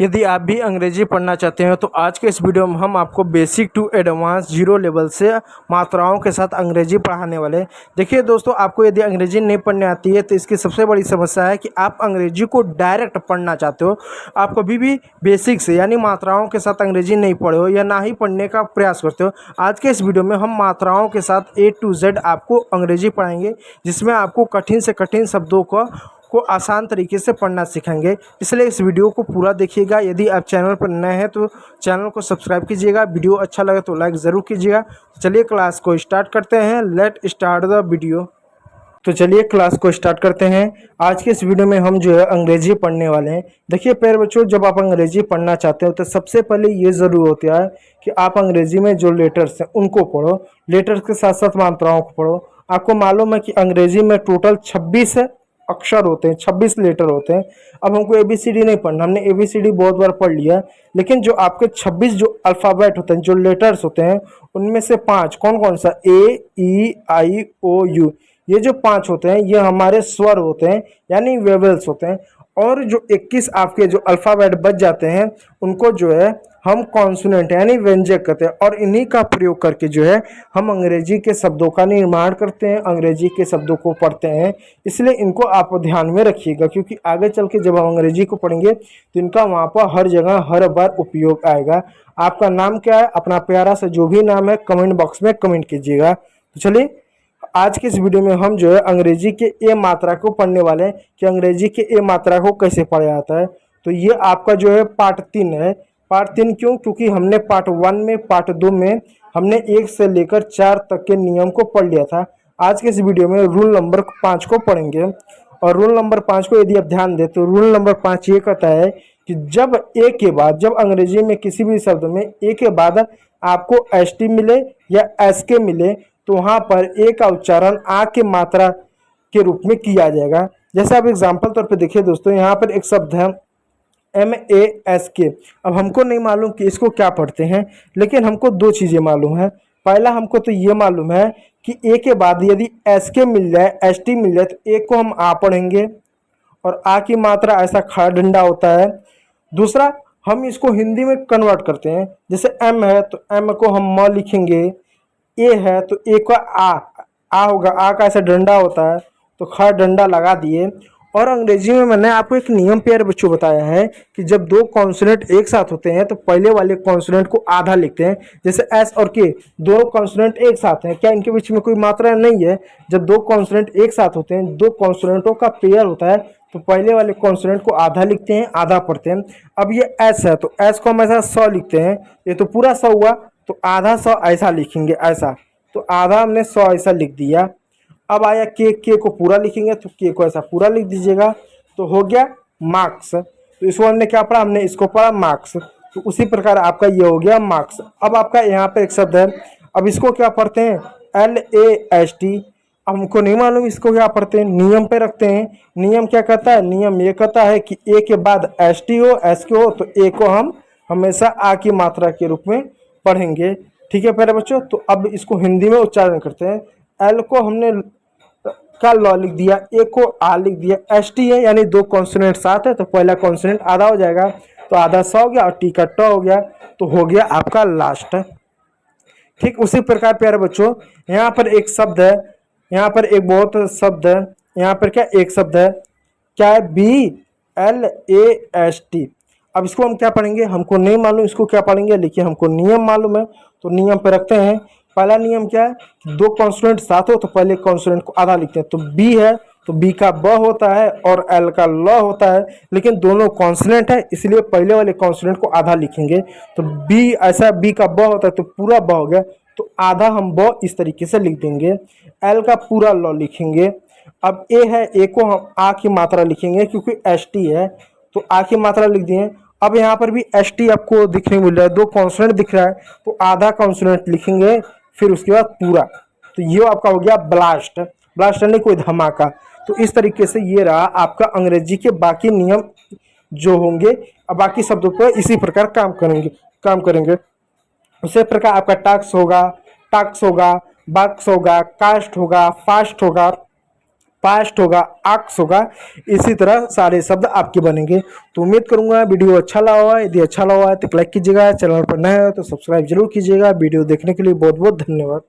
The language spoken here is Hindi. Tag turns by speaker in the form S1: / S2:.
S1: यदि आप भी अंग्रेजी पढ़ना चाहते हैं तो आज के इस वीडियो में हम आपको basic to advance zero level से मात्राओं के साथ अंग्रेजी पढ़ाने वाले हैं। देखिए दोस्तों, आपको यदि अंग्रेजी नहीं पढ़ने आती है तो इसकी सबसे बड़ी समस्या है कि आप अंग्रेजी को डायरेक्ट पढ़ना चाहते हो। आप कभी भी बेसिक से यानी मात्राओं के साथ अंग्रेजी नहीं पढ़े हो या ना ही पढ़ने का प्रयास करते हो। आज के इस वीडियो में हम मात्राओं के साथ A to Z आपको अंग्रेजी पढ़ाएंगे, जिसमें आपको कठिन से कठिन शब्दों को आसान तरीके से पढ़ना सिखाएंगे। इसलिए इस वीडियो को पूरा देखिएगा। यदि आप चैनल पर नए हैं तो चैनल को सब्सक्राइब कीजिएगा। वीडियो अच्छा लगे तो लाइक ज़रूर कीजिएगा। चलिए क्लास को स्टार्ट करते हैं। Let start the video. तो चलिए क्लास को स्टार्ट करते हैं। आज के इस वीडियो में हम जो है अंग्रेजी पढ़ने वाले हैं। देखिए प्यारे बच्चों, जब आप अंग्रेजी पढ़ना चाहते हो तो सबसे पहले ये ज़रूर होता है कि आप अंग्रेजी में जो लेटर्स हैं उनको पढ़ो। लेटर्स के साथ साथ मात्राओं को पढ़ो। आपको मालूम है कि अंग्रेजी में टोटल 26 अक्षर होते हैं, 26 लेटर होते हैं। अब हमको ABCD नहीं पढ़ना, हमने ABCD बहुत बार पढ़ लिया, लेकिन जो आपके 26 जो अल्फ़ाबेट होते हैं, जो लेटर्स होते हैं, उनमें से 5 कौन कौन सा A E I O U, ये जो 5 होते हैं ये हमारे स्वर होते हैं यानी वेवल्स होते हैं। और जो 21 आपके जो अल्फ़ाबेट बच जाते हैं उनको जो है हम कॉन्सोनेंट यानी व्यंजक कहते हैं। और इन्हीं का प्रयोग करके जो है हम अंग्रेजी के शब्दों का निर्माण करते हैं, अंग्रेजी के शब्दों को पढ़ते हैं। इसलिए इनको आप ध्यान में रखिएगा, क्योंकि आगे चल के जब हम अंग्रेजी को पढ़ेंगे तो इनका वहाँ पर हर जगह हर बार उपयोग आएगा। आपका नाम क्या है? अपना प्यारा सा जो भी नाम है कमेंट बॉक्स में कमेंट कीजिएगा। तो चलिए आज के इस वीडियो में हम जो है अंग्रेजी के ए मात्रा को पढ़ने वाले हैं कि अंग्रेजी के ए मात्रा को कैसे पढ़ा जाता है। तो ये आपका जो है पार्ट 3 है। पार्ट 3 क्यों? क्योंकि हमने पार्ट 1 में, पार्ट 2 में हमने 1 से लेकर 4 तक के नियम को पढ़ लिया था। आज के इस वीडियो में रूल नंबर 5 को पढ़ेंगे। और रूल नंबर 5 को यदि आप ध्यान दें तो रूल नंबर 5 ये कहता है कि जब ए के बाद, जब अंग्रेजी में किसी भी शब्द में ए के बाद आपको ST मिले या SK मिले तो वहाँ पर ए का उच्चारण आ के मात्रा के रूप में किया जाएगा। जैसे आप एग्जाम्पल तौर पे देखिए दोस्तों, यहाँ पर एक शब्द है MASK। अब हमको नहीं मालूम कि इसको क्या पढ़ते हैं, लेकिन हमको 2 चीज़ें मालूम है। पहला हमको तो ये मालूम है कि ए के बाद यदि SK मिल जाए, ST मिल जाए तो ए को हम आ पढ़ेंगे और आ की मात्रा ऐसा खड़ा डंडा होता है। दूसरा, हम इसको हिंदी में कन्वर्ट करते हैं। जैसे M है तो M को हम म लिखेंगे, ए है तो ए का आ होगा, आ का ऐसा डंडा होता है तो खड़ा डंडा लगा दिए। और अंग्रेजी में मैंने आपको एक नियम प्यारे बच्चों बताया है कि जब 2 कॉन्सोनेंट एक साथ होते हैं तो पहले वाले कॉन्सोनेंट को आधा लिखते हैं। जैसे S और K, 2 कॉन्सोनेंट एक साथ हैं, क्या इनके बीच में कोई मात्रा नहीं है? जब 2 कॉन्सोनेंट एक साथ होते हैं, 2 कॉन्सोनेंटों का पेयर होता है, तो पहले वाले कॉन्सोनेंट को आधा लिखते हैं, आधा पढ़ते हैं। अब ये S है तो S को हम ऐसा 100 लिखते हैं, ये तो पूरा 100 हुआ, तो आधा 100 ऐसा लिखेंगे, ऐसा। तो आधा हमने 100 ऐसा लिख दिया। अब आया के को पूरा लिखेंगे तो के को ऐसा पूरा लिख दीजिएगा, तो हो गया मार्क्स। तो इसको हमने क्या पढ़ा? हमने इसको पढ़ा मार्क्स। तो उसी प्रकार आपका ये हो गया मार्क्स। अब आपका यहाँ पे एक शब्द है, अब इसको क्या पढ़ते हैं? LAST। अब हमको नहीं मालूम इसको क्या पढ़ते हैं, नियम पे रखते हैं। नियम क्या कहता है? नियम ये कहता है कि ए के बाद ST हो, SK हो, तो ए को हम हमेशा आ की मात्रा के रूप में पढ़ेंगे। ठीक है प्यारे बच्चों, तो अब इसको हिंदी में उच्चारण करते हैं। L को हमने का लॉ लिख दिया, ए को आ लिख दिया, ST है यानी 2 कॉन्सोनेंट साथ है तो पहला कॉन्सोनेंट आधा हो जाएगा, तो आधा 100 हो गया और टी का ट हो गया, तो हो गया आपका लास्ट। ठीक उसी प्रकार प्यारे बच्चों, यहाँ पर एक शब्द है, यहाँ पर एक बहुत शब्द है, यहाँ पर क्या एक शब्द है, क्या है? BLAST। अब इसको हम क्या पढ़ेंगे? हमको नहीं मालूम इसको क्या पढ़ेंगे, लेकिन हमको नियम मालूम है तो नियम पे रखते हैं। पहला नियम क्या है? 2 कॉन्सोनेंट साथ हो तो पहले कॉन्सोनेंट को आधा लिखते हैं। तो बी है तो बी का ब होता है और एल का ल होता है, लेकिन दोनों कॉन्सोनेंट है इसलिए पहले वाले कॉन्सोनेंट को आधा लिखेंगे। तो बी ऐसा, बी का ब होता है तो पूरा ब हो गया, तो आधा हम ब इस तरीके से लिख देंगे। एल का पूरा ल लिखेंगे। अब ए है, ए को हम आ की मात्रा लिखेंगे क्योंकि ST है तो आ की मात्रा लिख दिए। अब यहाँ पर भी ST आपको दिखने मिल रहा है, 2 कॉन्सोनेंट दिख रहा है तो आधा कॉन्सोनेंट लिखेंगे, फिर उसके बाद पूरा। तो ये आपका हो गया ब्लास्ट। ब्लास्ट यानी कोई धमाका। तो इस तरीके से ये रहा आपका अंग्रेजी के बाकी नियम जो होंगे। अब बाकी शब्दों पर इसी प्रकार काम करेंगे। उसी प्रकार आपका टाक्स होगा, बक्स होगा, कास्ट होगा, फास्ट होगा, पास्ट होगा, आक्स होगा, इसी तरह सारे शब्द आपके बनेंगे। तो उम्मीद करूंगा वीडियो अच्छा लगा हुआ है। यदि अच्छा लगा हुआ है तो लाइक कीजिएगा, चैनल पर नए हो तो सब्सक्राइब जरूर कीजिएगा। वीडियो देखने के लिए बहुत बहुत धन्यवाद।